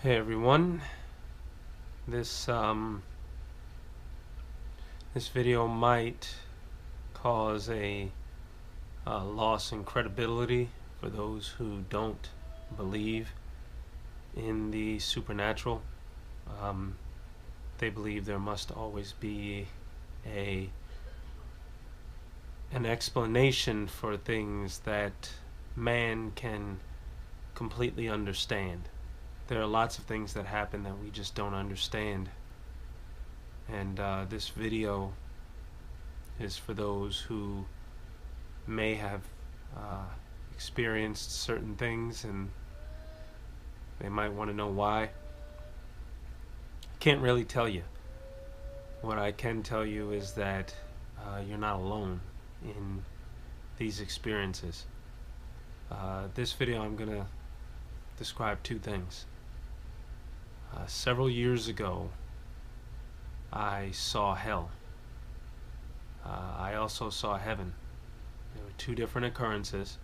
Hey everyone, this this video might cause a loss in credibility for those who don't believe in the supernatural. They believe there must always be an explanation for things that man can completely understand. There are lots of things that happen that we just don't understand, and this video is for those who may have experienced certain things and they might want to know why. I can't really tell you. What I can tell you is that you're not alone in these experiences. This video I'm gonna describe two things. Several years ago, I saw hell. I also saw heaven. There were two different occurrences,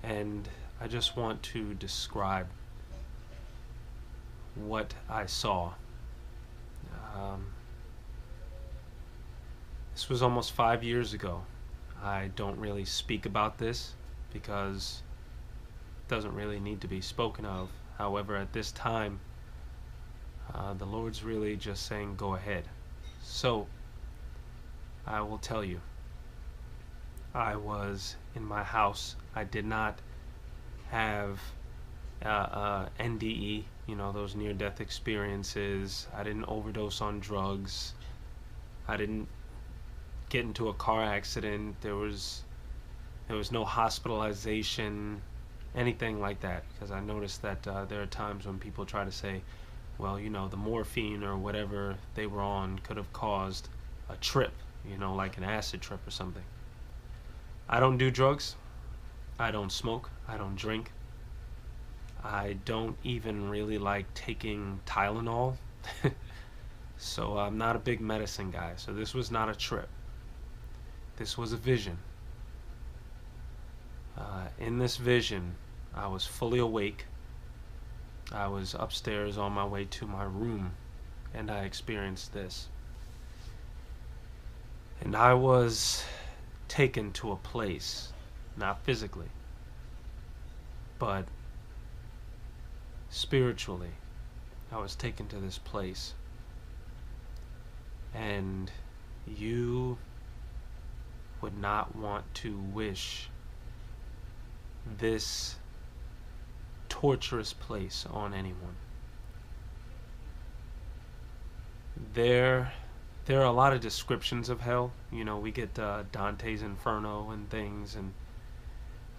and I just want to describe what I saw. This was almost 5 years ago. I don't really speak about this because it doesn't really need to be spoken of. However, at this time, the Lord's really just saying, go ahead. So, I will tell you. I was in my house. I did not have NDE, those near-death experiences. I didn't overdose on drugs. I didn't get into a car accident. There was no hospitalization, anything like that, because I noticed that there are times when people try to say, well, the morphine or whatever they were on could have caused a trip, like an acid trip or something. I don't do drugs. I don't smoke. I don't drink. I don't even really like taking Tylenol. So I'm not a big medicine guy. So this was not a trip. This was a vision. In this vision, I was fully awake. I was upstairs on my way to my room, and I experienced this. And I was taken to a place, not physically, but spiritually. I was taken to this place, and you would not want to wish this torturous place on anyone. There are a lot of descriptions of hell. We get Dante's Inferno and things, and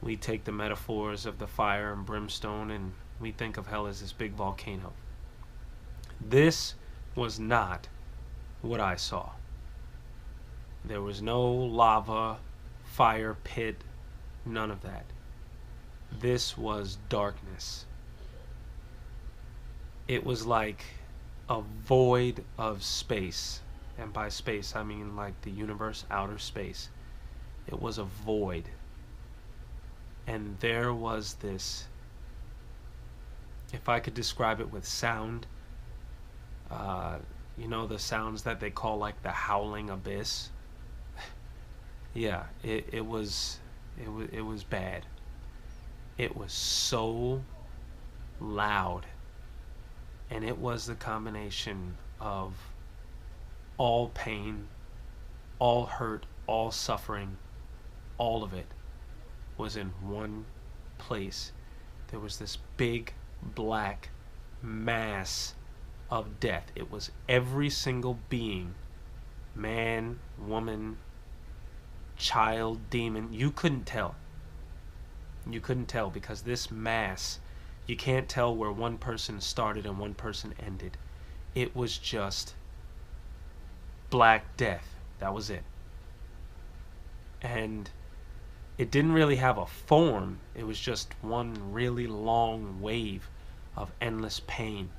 we take the metaphors of the fire and brimstone, and we think of hell as this big volcano. This was not what I saw. There was no lava, fire, pit, none of that. This was darkness. It was like a void of space. And by space, I mean like the universe, outer space. It was a void. And there was this, if I could describe it with sound, the sounds that they call like the howling abyss. Yeah, it was bad. It was so loud, and it was the combination of all pain, all hurt, all suffering, all of it was in one place. There was this big black mass of death. It was every single being, man, woman, child, demon. You couldn't tell. You couldn't tell, because this mass, you can't tell where one person started and one person ended. It was just black death. That was it. And it didn't really have a form. It was just one really long wave of endless pain.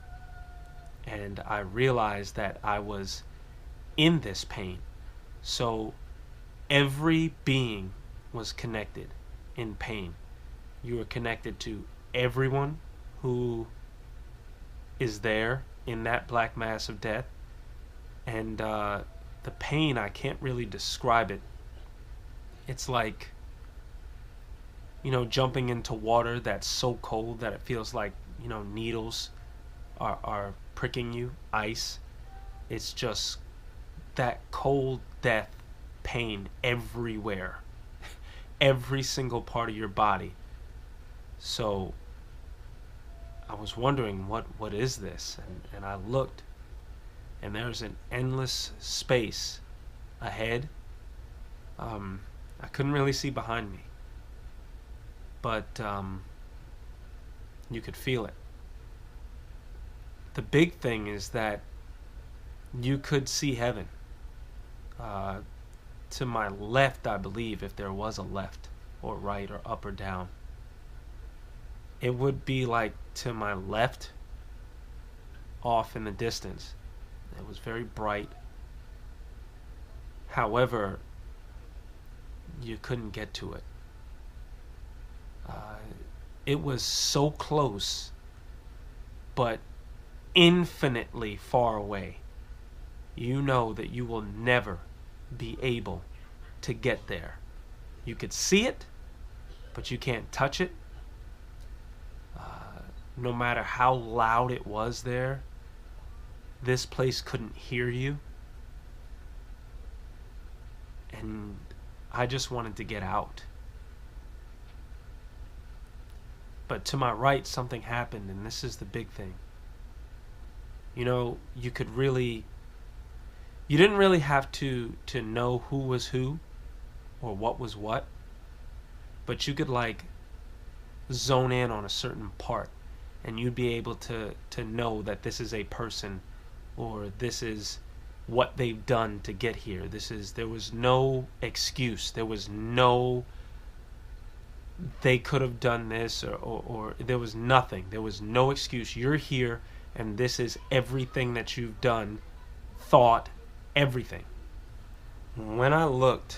And I realized that I was in this pain. So every being was connected in pain. You were connected to everyone who is there in that black mass of death. And the pain, I can't really describe it. It's like, jumping into water that's so cold that it feels like, needles are pricking you, ice. It's just that cold death pain everywhere, every single part of your body. So I was wondering, what is this? And I looked, and there's an endless space ahead. I couldn't really see behind me, but you could feel it. The big thing is that you could see heaven. To my left, I believe, if there was a left or right or up or down, it would be like to my left, off in the distance. It was very bright. However, you couldn't get to it. It was so close, but infinitely far away. You know that you will never be able to get there. You could see it, but you can't touch it. No matter how loud it was there, this place couldn't hear you. And I just wanted to get out. But to my right, something happened, and this is the big thing. You didn't really have to know who was who or what was what, but you could like zone in on a certain part, and you'd be able to know that this is a person, or this is what they've done to get here. There was no excuse. There was no they could have done this, or there was nothing. There was no excuse. You're here, and this is everything that you've done, thought, everything. When I looked,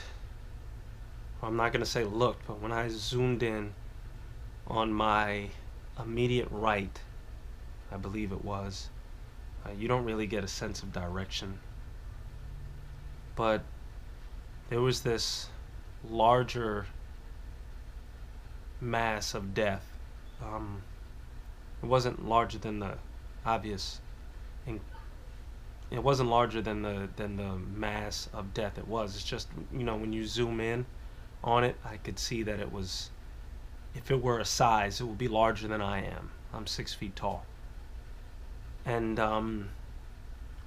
I'm not going to say looked, but when I zoomed in on my immediate right, I believe it was, you don't really get a sense of direction. But there was this larger mass of death. It wasn't larger than the obvious, and it wasn't larger than the mass of death it was. It's just, when you zoom in on it, I could see that it was, if it were a size, it would be larger than I am. I'm 6 feet tall. And I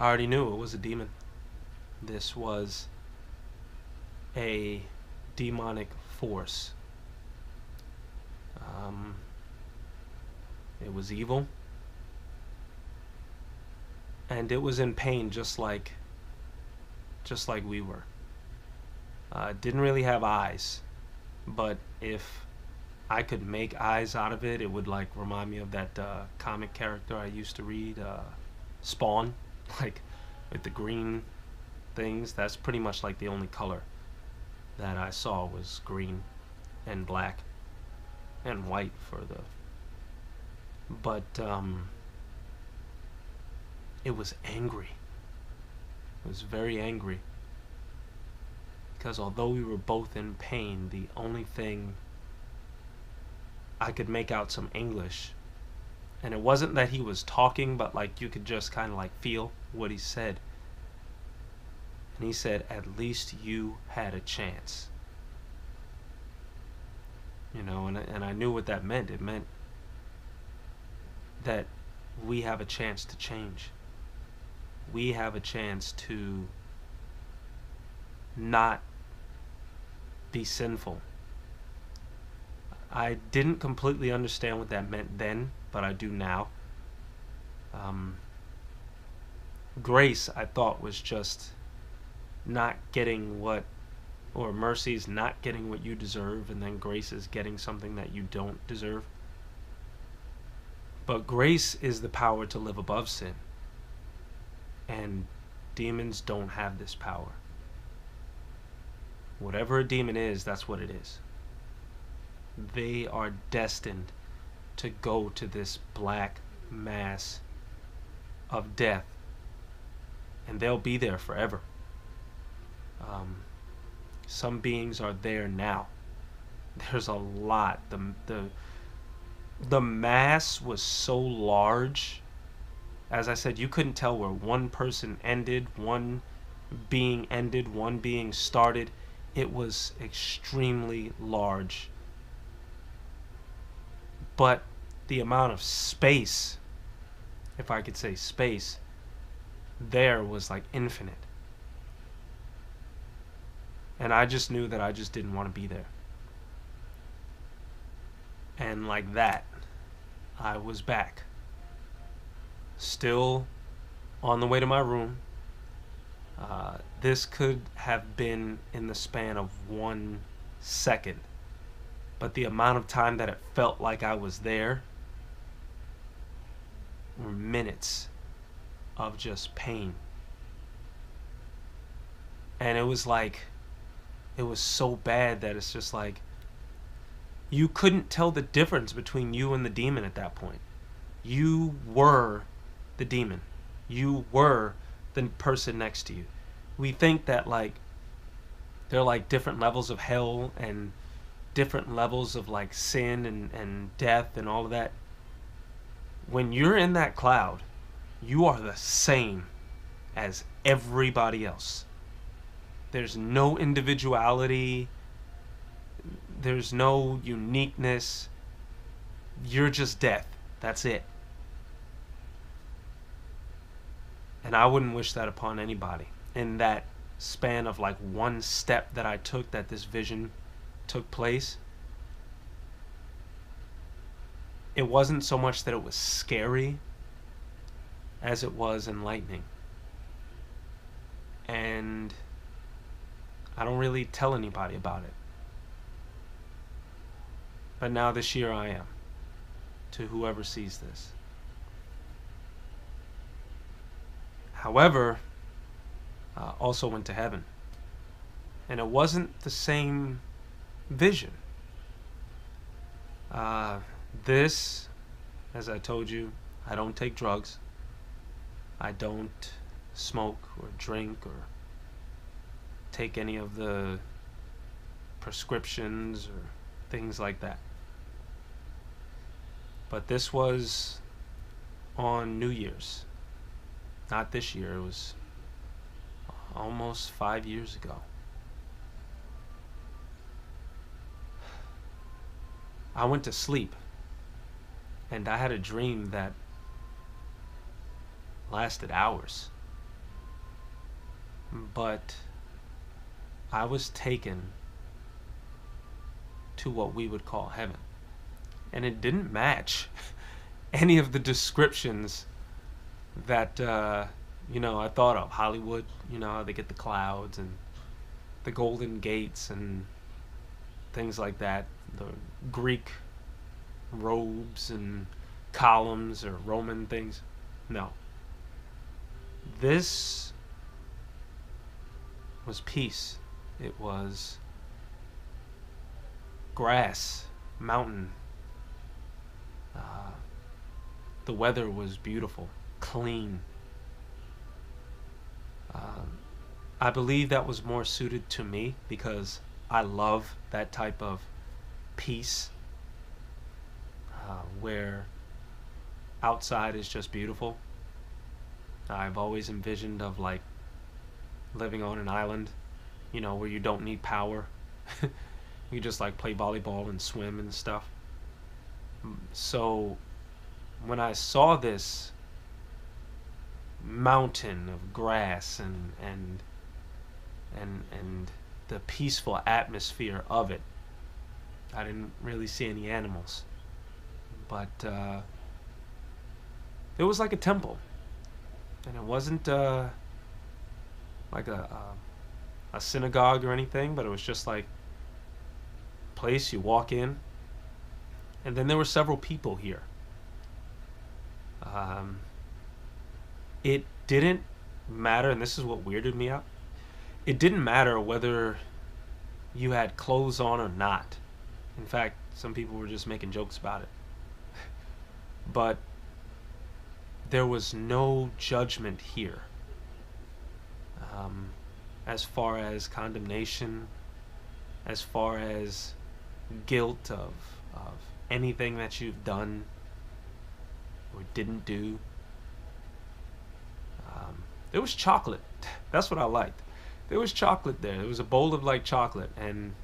already knew it was a demon. This was a demonic force. It was evil, and it was in pain, just like we were. Didn't really have eyes, but if I could make eyes out of it, it would like remind me of that comic character I used to read, Spawn, like with the green things. That's pretty much like the only color that I saw was green and black and white for the, but it was angry. It was very angry, because although we were both in pain, the only thing I could make out some English, and it wasn't that he was talking, but like you could just kind of like feel what he said. And he said, "At least you had a chance." And I knew what that meant. It meant that we have a chance to change. We have a chance to not be sinful. I didn't completely understand what that meant then, but I do now. Grace, I thought, was just not getting what, or mercy's not getting what you deserve, and then grace is getting something that you don't deserve. But grace is the power to live above sin, and demons don't have this power. Whatever a demon is, that's what it is. They are destined to go to this black mass of death, and they'll be there forever. Um, some beings are there now. There's a lot. The mass was so large. As I said, you couldn't tell where one person ended, one being ended, one being started. It was extremely large. But the amount of space, if I could say space, there was like infinite. And I just knew that I just didn't want to be there. And like that, I was back. Still on the way to my room. This could have been in the span of 1 second. But the amount of time that it felt like I was there were minutes of just pain. And it was so bad that it's just like, you couldn't tell the difference between you and the demon at that point. You were the demon. You were the person next to you. We think that like there are like different levels of hell and different levels of like sin and death and all of that. When you're in that cloud, you are the same as everybody else. There's no individuality. There's no uniqueness. You're just death. That's it. And I wouldn't wish that upon anybody. In that span of like 1 step that I took, that this vision took place, it wasn't so much that it was scary as it was enlightening. And I don't really tell anybody about it. But now this year I am, to whoever sees this. However, also went to heaven. And it wasn't the same vision. This, as I told you, I don't take drugs. I don't smoke or drink or take any of the prescriptions or things like that. But this was on New Year's. Not this year, it was almost 5 years ago. I went to sleep and I had a dream that lasted hours. But I was taken to what we would call heaven. And it didn't match any of the descriptions that, I thought of. Hollywood, how they get the clouds and the golden gates and things like that. The Greek robes and columns or Roman things. No. This was peace. It was grass, mountain. The weather was beautiful, clean. I believe that was more suited to me because I love that type of peace where outside is just beautiful. I've always envisioned of like living on an island, where you don't need power. You just like play volleyball and swim and stuff. So when I saw this mountain of grass and the peaceful atmosphere of it, I didn't really see any animals, but it was like a temple, and it wasn't like a synagogue or anything, but it was just like a place you walk in, and then there were several people here. It didn't matter, and this is what weirded me out. It didn't matter whether you had clothes on or not. In fact, some people were just making jokes about it. But there was no judgment here. As far as condemnation, as far as guilt of anything that you've done or didn't do. There was chocolate. That's what I liked. There was chocolate there. There was a bowl of like chocolate, and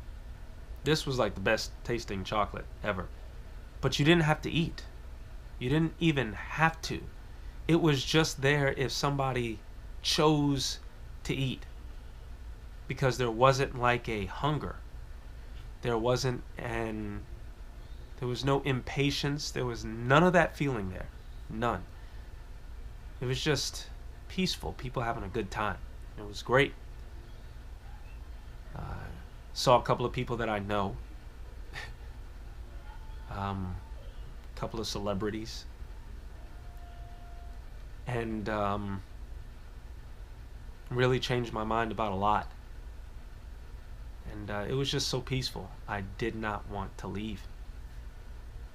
this was like the best tasting chocolate ever. But you didn't have to eat. You didn't even have to. It was just there if somebody chose to eat. Because there wasn't like a hunger. There was no impatience. There was none of that feeling there. None. It was just peaceful. People having a good time. It was great. Saw a couple of people that I know. A couple of celebrities. And really changed my mind about a lot. And it was just so peaceful. I did not want to leave.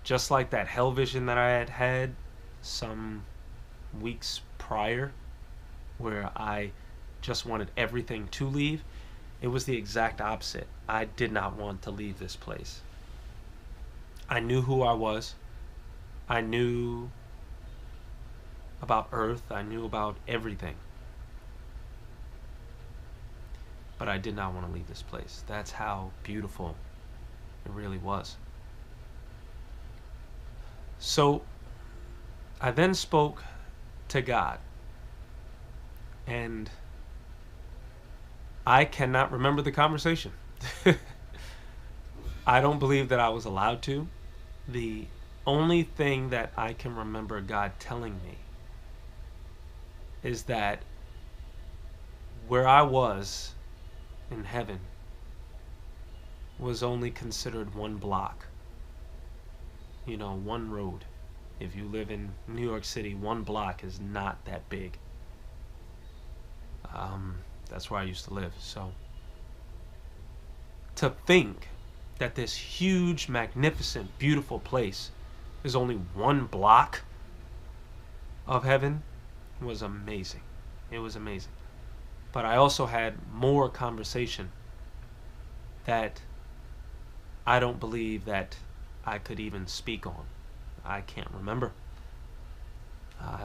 Just like that hell vision that I had had some weeks prior, where I just wanted everything to leave, it was the exact opposite. I did not want to leave this place. I knew who I was. I knew about Earth. I knew about everything. But I did not want to leave this place. That's how beautiful it really was. So I then spoke to God. And I cannot remember the conversation. I don't believe that I was allowed to. The only thing that I can remember God telling me is that where I was in heaven was only considered one block. You know, one road. If you live in New York City, one block is not that big. That's where I used to live. So to think that this huge, magnificent, beautiful place is only one block of heaven was amazing. It was amazing. But I also had more conversation that I don't believe that I could even speak on. I can't remember.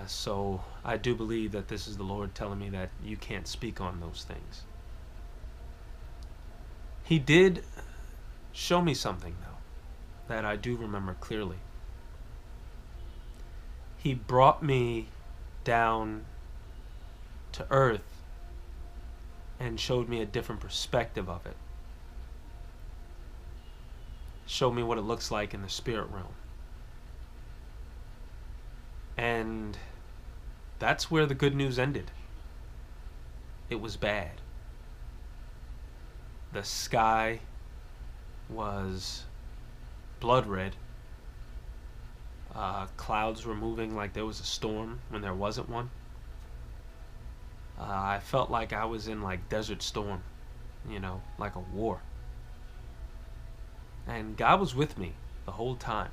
So I do believe that this is the Lord telling me that you can't speak on those things. He did show me something, though, that I do remember clearly. He brought me down to earth and showed me a different perspective of it. Showed me what it looks like in the spirit realm. And that's where the good news ended. It was bad. The sky was blood red. Clouds were moving like there was a storm when there wasn't one. I felt like I was in like Desert Storm, you know, like a war. And God was with me the whole time.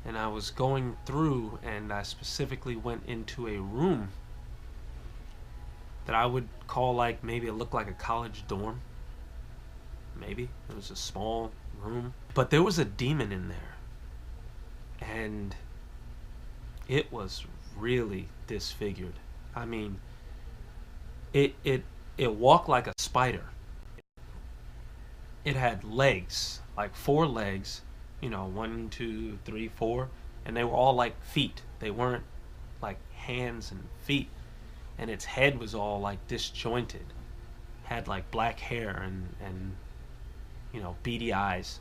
And I was going through, and I specifically went into a room that I would call like, maybe it looked like a college dorm. Maybe. It was a small room. But there was a demon in there. And it was really disfigured. I mean, it walked like a spider. It had legs, like 4 legs, you know, 1, 2, 3, 4, and they were all like feet. They weren't like hands and feet. And its head was all like disjointed. Had like black hair and you know, beady eyes.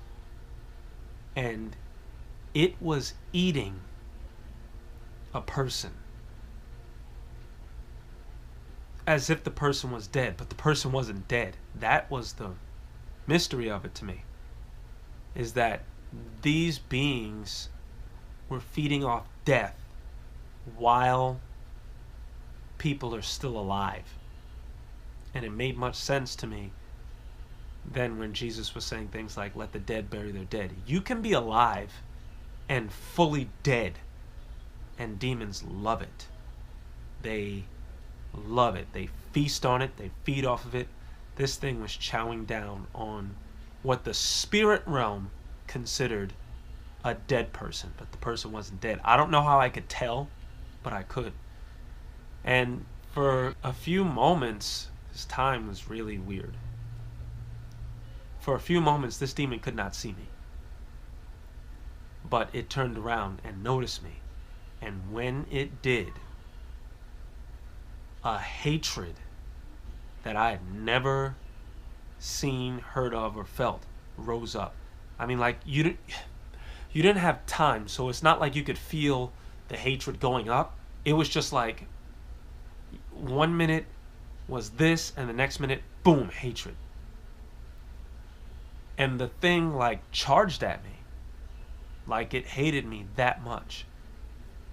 And it was eating a person. As if the person was dead, but the person wasn't dead. That was the mystery of it to me. Is that these beings were feeding off death while people are still alive. And it made much sense to me then when Jesus was saying things like, let the dead bury their dead. You can be alive and fully dead And demons love it. They love it. They feast on it. They feed off of it. This thing was chowing down on what the spirit realm considered a dead person, but the person wasn't dead. I don't know how I could tell, but I could. And for a few moments, this time was really weird. For a few moments, this demon could not see me. But it turned around and noticed me. And when it did, a hatred that I had never seen, heard of, or felt rose up. I mean, like, you didn't have time, so it's not like you could feel the hatred going up. It was just like 1 minute was this, and the next minute, boom, hatred. And the thing, like, charged at me. Like, it hated me that much.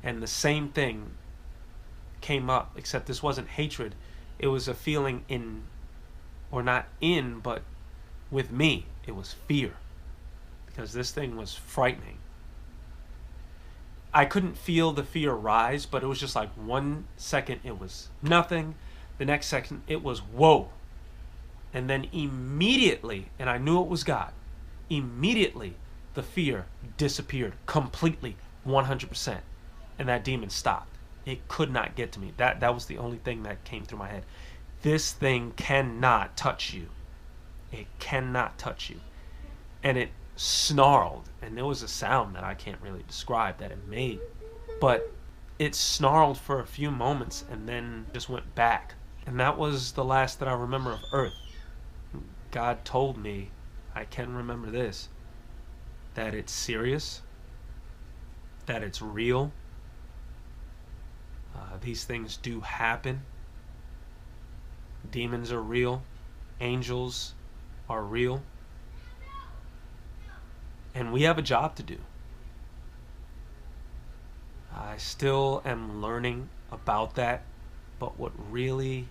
And the same thing came up, except this wasn't hatred. It was a feeling in, or not in, but with me, it was fear. Because this thing was frightening. I couldn't feel the fear rise, but it was just like 1 second it was nothing. The next second it was whoa. And then immediately, and I knew it was God, immediately the fear disappeared completely, 100%. And that demon stopped. It could not get to me. That was the only thing that came through my head. This thing cannot touch you. It cannot touch you. And it snarled, and there was a sound that I can't really describe that it made, but it snarled for a few moments and then just went back. And that was the last that I remember of Earth. God told me, I can remember this, that it's serious, that it's real. These things do happen. Demons are real. Angels are real. And we have a job to do. I still am learning about that, but what really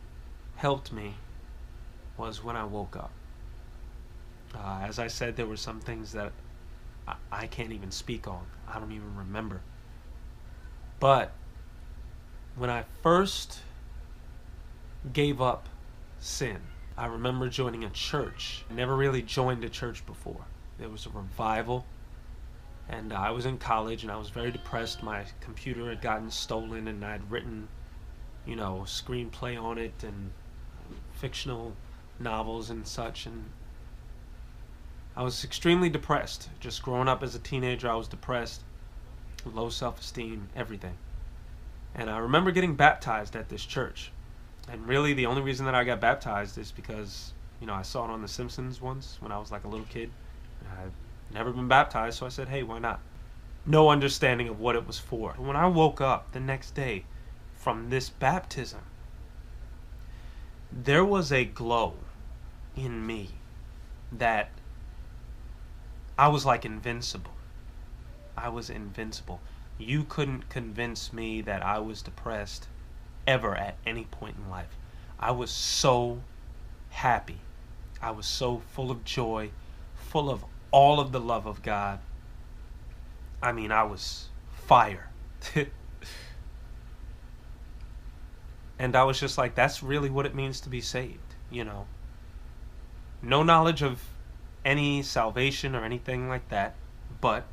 helped me was when I woke up. As I said, there were some things that I can't even speak on. I don't even remember. But when I first gave up sin, I remember joining a church. I never really joined a church before. There was a revival, and I was in college, and I was very depressed. My computer had gotten stolen, and I had written, a screenplay on it, and fictional novels and such, and I was extremely depressed. Just growing up as a teenager, I was depressed, low self-esteem, everything. And I remember getting baptized at this church. And really, the only reason that I got baptized is because, I saw it on The Simpsons once when I was like a little kid. I'd never been baptized, so I said, hey, why not? No understanding of what it was for. When I woke up the next day from this baptism, there was a glow in me that I was like invincible. I was invincible. You couldn't convince me that I was depressed ever at any point in life. I was so happy. I was so full of joy, full of all of the love of God. I mean, I was fire. And I was just like, that's really what it means to be saved, No knowledge of any salvation or anything like that, but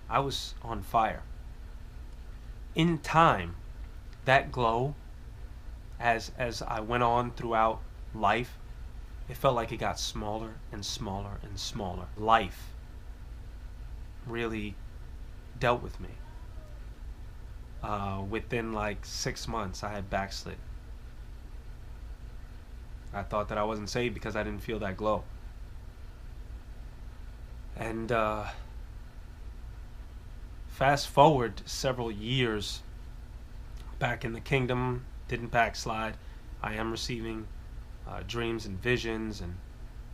I was on fire. In time, that glow, as I went on throughout life, it felt like it got smaller and smaller and smaller. Life really dealt with me. Within like 6 months, I had backslid. I thought that I wasn't saved because I didn't feel that glow. And fast forward several years back in the kingdom, didn't backslide. I am receiving dreams and visions, and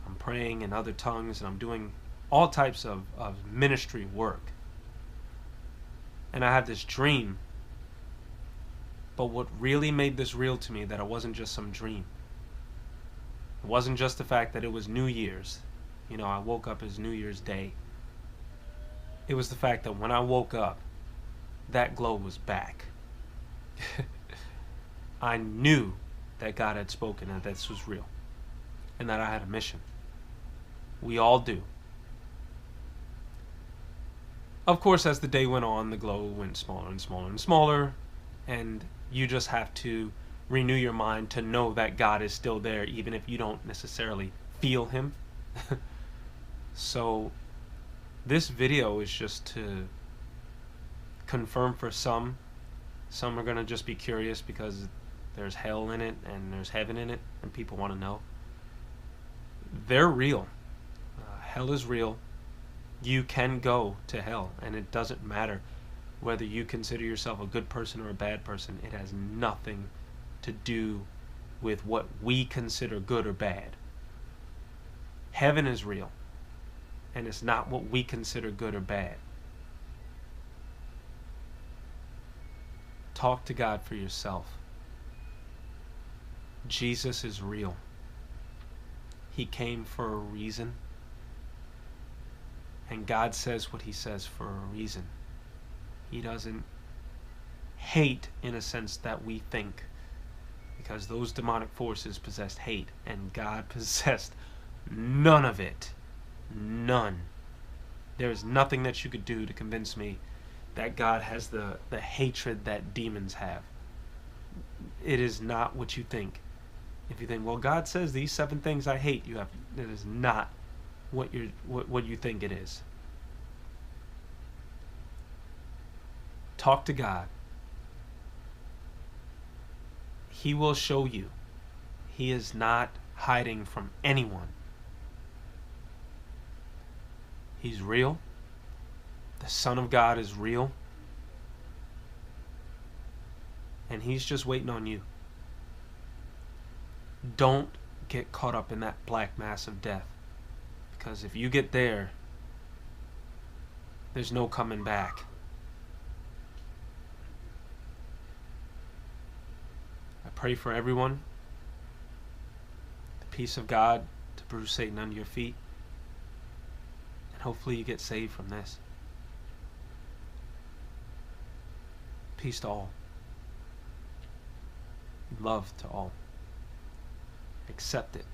I'm praying in other tongues, and I'm doing all types of ministry work. And I have this dream. But what really made this real to me, that it wasn't just some dream. It wasn't just the fact that it was New Year's. I woke up as New Year's Day. It was the fact that when I woke up, that glow was back. I knew that God had spoken and this was real, and that I had a mission. We all do. Of course, as the day went on, the glow went smaller and smaller and smaller, and you just have to renew your mind to know that God is still there, even if you don't necessarily feel Him. So this video is just to confirm for some. Some are going to just be curious because there's hell in it and there's heaven in it, and people want to know. They're real. Hell is real. You can go to hell, and it doesn't matter whether you consider yourself a good person or a bad person. It has nothing to do with what we consider good or bad. Heaven is real, and it's not what we consider good or bad. Talk to God for yourself. Jesus is real. He came for a reason. And God says what He says for a reason. He doesn't hate in a sense that we think, because those demonic forces possessed hate, and God possessed none of it. None. There is nothing that you could do to convince me that God has the hatred that demons have. It is not what you think. If you think, well, God says these 7 things I hate, it is not what you think it is. Talk to God. He will show you. He is not hiding from anyone. He's real. The Son of God is real. And He's just waiting on you. Don't get caught up in that black mass of death. Because if you get there, there's no coming back. I pray for everyone. The peace of God to bruise Satan under your feet. And hopefully you get saved from this. Peace to all. Love to all. Accept it.